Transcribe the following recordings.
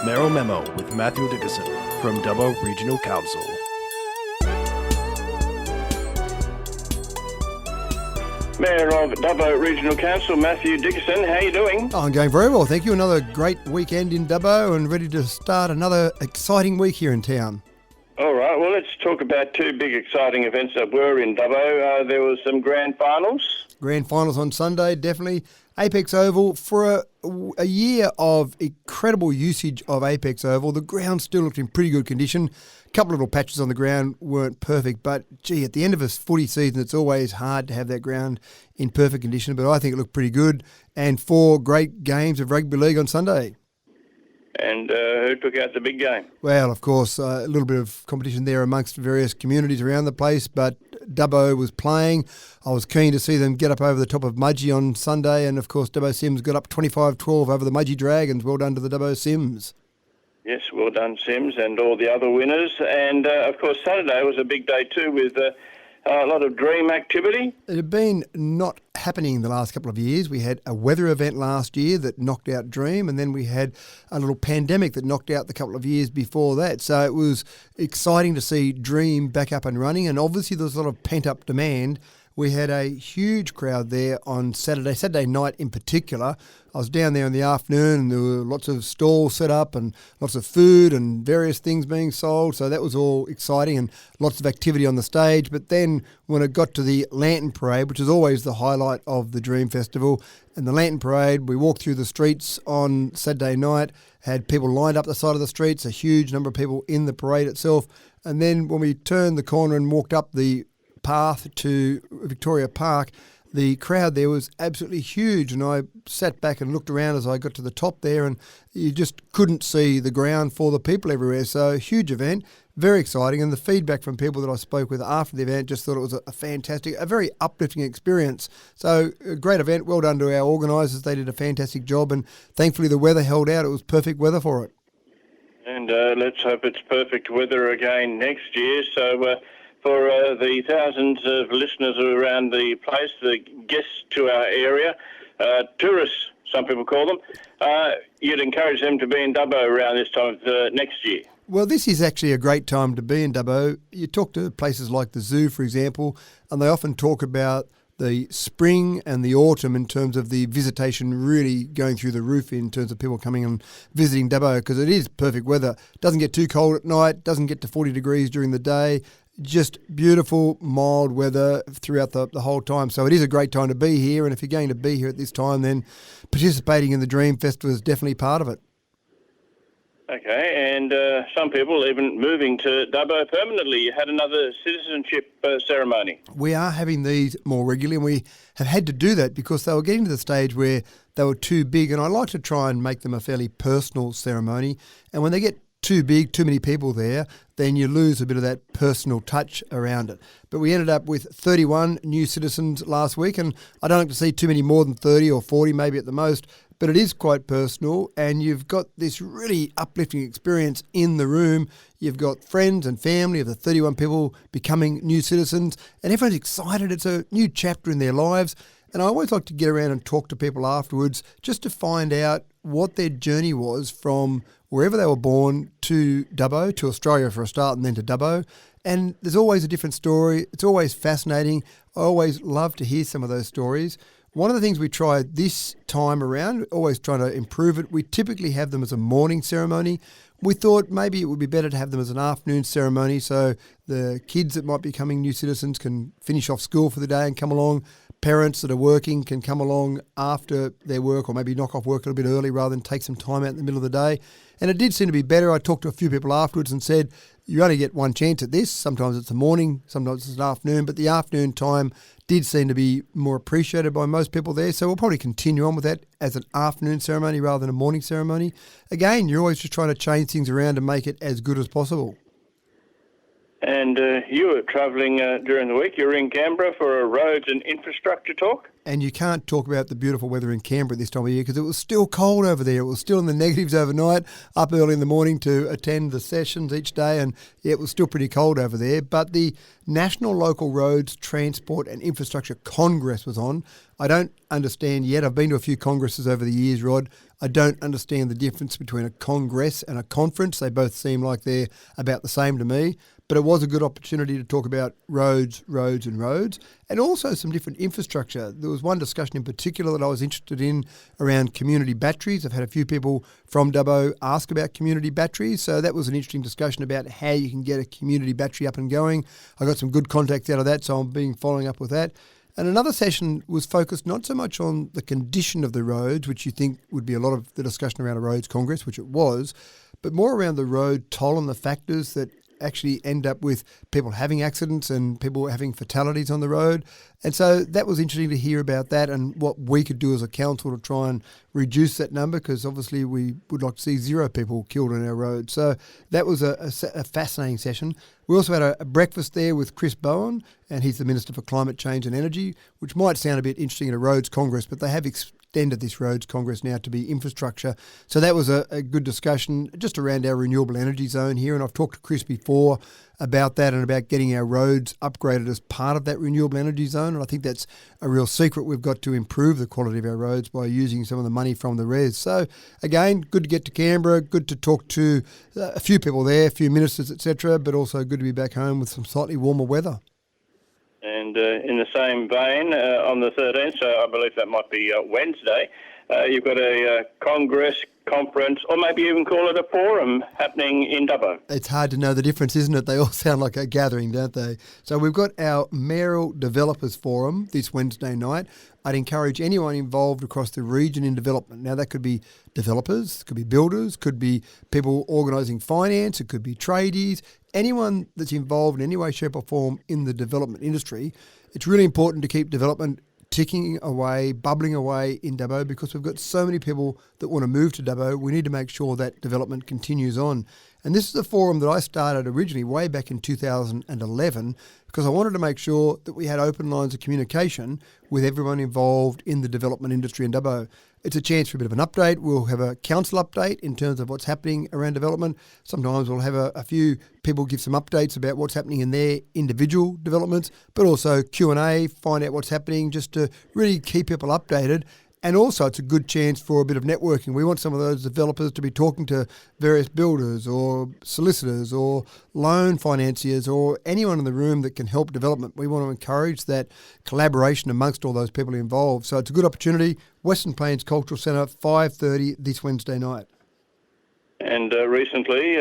Mayoral Memo with Matthew Dickerson from Dubbo Regional Council. Mayor of Dubbo Regional Council, Matthew Dickerson. How are you doing? Oh, I'm going very well, thank you. Another great weekend in Dubbo and ready to start another exciting week here in town. All right, well, let's talk about two big exciting events that were in Dubbo. There was some grand finals. Grand finals on Sunday, definitely. Apex Oval, for a year of incredible usage of Apex Oval, the ground still looked in pretty good condition. A couple of little patches on the ground weren't perfect, but gee, at the end of a footy season, it's always hard to have that ground in perfect condition, but I think it looked pretty good. And 4 great games of rugby league on Sunday. And who took out the big game? Well, of course, a little bit of competition there amongst various communities around the place, but Dubbo was playing. I was keen to see them get up over the top of Mudgee on Sunday, and of course Dubbo Sims got up 25-12 over the Mudgee Dragons. Well done to the Dubbo Sims. Yes, well done, Sims, and all the other winners. And, of course, Saturday was a big day too with a lot of dream activity. It had been not happening the last couple of years. We had a weather event last year that knocked out Dream, and then we had a little pandemic that knocked out the couple of years before that. So it was exciting to see Dream back up and running, and obviously there was a lot of pent-up demand. We had a huge crowd there on Saturday night in particular. I was down there in the afternoon and there were lots of stalls set up and lots of food and various things being sold. So that was all exciting and lots of activity on the stage. But then when it got to the Lantern Parade, which is always the highlight of the Dream Festival, and the Lantern Parade, we walked through the streets on Saturday night, had people lined up the side of the streets, a huge number of people in the parade itself. And then when we turned the corner and walked up the path to Victoria Park, the crowd there was absolutely huge, and I sat back and looked around as I got to the top there, and you just couldn't see the ground for the people everywhere. So huge event, very exciting, and the feedback from people that I spoke with after the event just thought it was a fantastic, a very uplifting experience. So a great event, well done to our organisers, they did a fantastic job, and thankfully the weather held out, it was perfect weather for it. And let's hope it's perfect weather again next year. So for the thousands of listeners around the place, the guests to our area, tourists, some people call them, you'd encourage them to be in Dubbo around this time of next year. Well, this is actually a great time to be in Dubbo. You talk to places like the zoo, for example, and they often talk about the spring and the autumn in terms of the visitation really going through the roof in terms of people coming and visiting Dubbo, because it is perfect weather. It doesn't get too cold at night, doesn't get to 40 degrees during the day. Just beautiful, mild weather throughout the whole time. So it is a great time to be here, and if you're going to be here at this time, then participating in the Dream Festival is definitely part of it. Okay, and some people even moving to Dubbo permanently. You had another citizenship ceremony. We are having these more regularly, and we have had to do that because they were getting to the stage where they were too big, and I like to try and make them a fairly personal ceremony. And when they get too big, too many people there, then you lose a bit of that personal touch around it. But we ended up with 31 new citizens last week, and I don't like to see too many more than 30 or 40 maybe at the most, but it is quite personal, and you've got this really uplifting experience in the room. You've got friends and family of the 31 people becoming new citizens, and everyone's excited. It's a new chapter in their lives. And I always like to get around and talk to people afterwards just to find out what their journey was from wherever they were born to Dubbo, to Australia for a start, and then to Dubbo. And there's always a different story. It's always fascinating. I always love to hear some of those stories. One of the things we tried this time around, always trying to improve it, we typically have them as a morning ceremony. We thought maybe it would be better to have them as an afternoon ceremony so the kids that might be becoming new citizens can finish off school for the day and come along. Parents that are working can come along after their work or maybe knock off work a little bit early rather than take some time out in the middle of the day. And it did seem to be better. I talked to a few people afterwards and said, you only get one chance at this. Sometimes it's the morning, sometimes it's an afternoon, but the afternoon time did seem to be more appreciated by most people there. So we'll probably continue on with that as an afternoon ceremony rather than a morning ceremony. Again, you're always just trying to change things around and make it as good as possible. And you were travelling during the week. You were in Canberra for a roads and infrastructure talk. And you can't talk about the beautiful weather in Canberra this time of year because it was still cold over there. It was still in the negatives overnight, up early in the morning to attend the sessions each day, and yeah, it was still pretty cold over there. But the National Local Roads, Transport and Infrastructure Congress was on. I don't understand yet. I've been to a few congresses over the years, Rod. I don't understand the difference between a congress and a conference. They both seem like they're about the same to me. But it was a good opportunity to talk about roads, and also some different infrastructure. There was one discussion in particular that I was interested in around community batteries. I've had a few people from Dubbo ask about community batteries, so that was an interesting discussion about how you can get a community battery up and going. I got some good contacts out of that, so I'm following up with that. And another session was focused not so much on the condition of the roads, which you think would be a lot of the discussion around a roads congress, which it was, but more around the road toll and the factors that actually end up with people having accidents and people having fatalities on the road. And so that was interesting to hear about that and what we could do as a council to try and reduce that number, because obviously we would like to see 0 people killed on our road. So that was a fascinating session. We also had a breakfast there with Chris Bowen, and he's the Minister for Climate Change and Energy, which might sound a bit interesting at a roads congress, but they have extended this roads congress now to be infrastructure. So that was a good discussion just around our renewable energy zone here. And I've talked to Chris before about that and about getting our roads upgraded as part of that renewable energy zone. And I think that's a real secret. We've got to improve the quality of our roads by using some of the money from the RES. So again, good to get to Canberra, good to talk to a few people there, a few ministers, etc., but also good to be back home with some slightly warmer weather. And in the same vein, on the 13th, so I believe that might be Wednesday, you've got a Congress, conference, or maybe even call it a forum happening in Dubbo. It's hard to know the difference, isn't it? They all sound like a gathering, don't they? So we've got our Mayoral Developers Forum this Wednesday night. I'd encourage anyone involved across the region in development. Now, that could be developers, could be builders, could be people organising finance, it could be tradies, anyone that's involved in any way, shape or form in the development industry. It's really important to keep development ticking away, bubbling away in Dubbo, because we've got so many people that want to move to Dubbo. We need to make sure that development continues on. And this is a forum that I started originally way back in 2011 because I wanted to make sure that we had open lines of communication with everyone involved in the development industry in Dubbo. It's a chance for a bit of an update. We'll have a council update in terms of what's happening around development. Sometimes we'll have a few people give some updates about what's happening in their individual developments, but also Q&A, find out what's happening just to really keep people updated. And also it's a good chance for a bit of networking. We want some of those developers to be talking to various builders or solicitors or loan financiers or anyone in the room that can help development. We want to encourage that collaboration amongst all those people involved. So it's a good opportunity. Western Plains Cultural Centre, 5:30 this Wednesday night. And recently,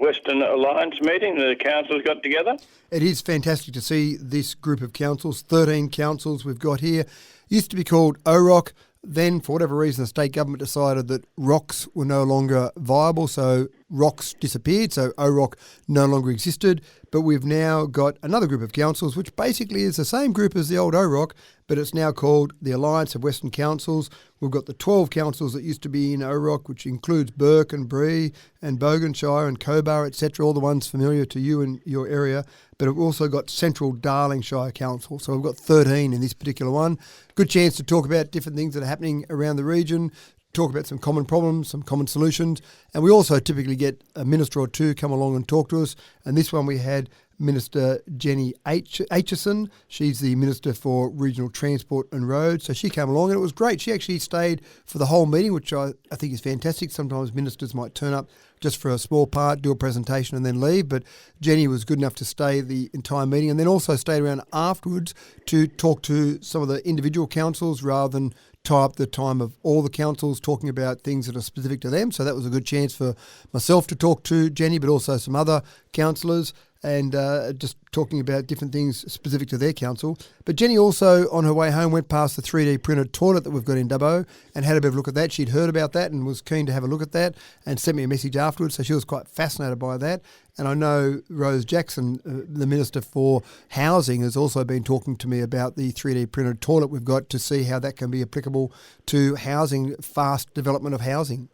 Western Alliance meeting, the councils got together. It is fantastic to see this group of councils, 13 councils we've got here. Used to be called OROC. Then, for whatever reason, the state government decided that ROCs were no longer viable, so ROCs disappeared, so OROC no longer existed. But we've now got another group of councils, which basically is the same group as the old OROC, but it's now called the Alliance of Western Councils. We've got the 12 councils that used to be in OROC, which includes Burke and Bree and Boganshire and Cobar, etc., all the ones familiar to you in your area. But we've also got Central Darlingshire Council. So we've got 13 in this particular one. Good chance to talk about different things that are happening around the region, talk about some common problems, some common solutions. And we also typically get a minister or two come along and talk to us. And this one we had Minister Jenny Aitchison. She's the Minister for Regional Transport and Roads. So she came along and it was great. She actually stayed for the whole meeting, which I think is fantastic. Sometimes ministers might turn up just for a small part, do a presentation and then leave. But Jenny was good enough to stay the entire meeting and then also stayed around afterwards to talk to some of the individual councils rather than tie up the time of all the councils talking about things that are specific to them. So that was a good chance for myself to talk to Jenny, but also some other councillors and just talking about different things specific to their council. But Jenny also, on her way home, went past the 3D printed toilet that we've got in Dubbo and had a bit of a look at that. She'd heard about that and was keen to have a look at that and sent me a message afterwards, so she was quite fascinated by that. And I know Rose Jackson, the Minister for Housing, has also been talking to me about the 3D printed toilet we've got to see how that can be applicable to housing, fast development of housing.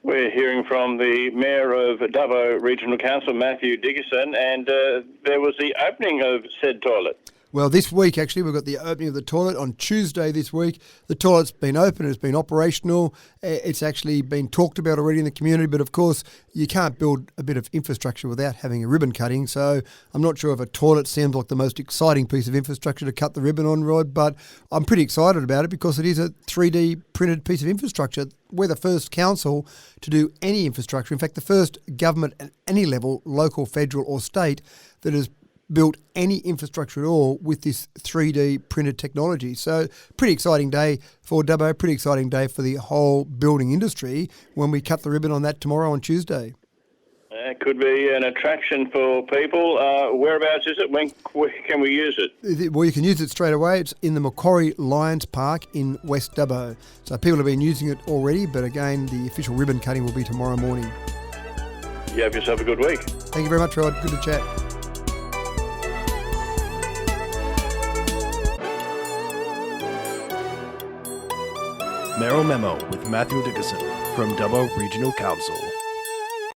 We're hearing from the Mayor of Dubbo Regional Council, Matthew Dickerson, and there was the opening of said toilet. Well, this week, actually, we've got the opening of the toilet on Tuesday this week. The toilet's been open, it's been operational. It's actually been talked about already in the community, but of course, you can't build a bit of infrastructure without having a ribbon cutting. So I'm not sure if a toilet seems like the most exciting piece of infrastructure to cut the ribbon on, Rod, but I'm pretty excited about it because it is a 3D printed piece of infrastructure. We're the first council to do any infrastructure. In fact, the first government at any level, local, federal or state, that has built any infrastructure at all with this 3D printed technology. So pretty exciting day for Dubbo, pretty exciting day for the whole building industry when we cut the ribbon on that tomorrow on Tuesday. It could be an attraction for people. Whereabouts is it? When can we use it? Well, you can use it straight away. It's in the Macquarie Lions Park in West Dubbo. So people have been using it already, but again, the official ribbon cutting will be tomorrow morning. You have yourself a good week. Thank you very much, Rod. Good to chat. Mayoral Memo with Matthew Dickerson from Dubbo Regional Council.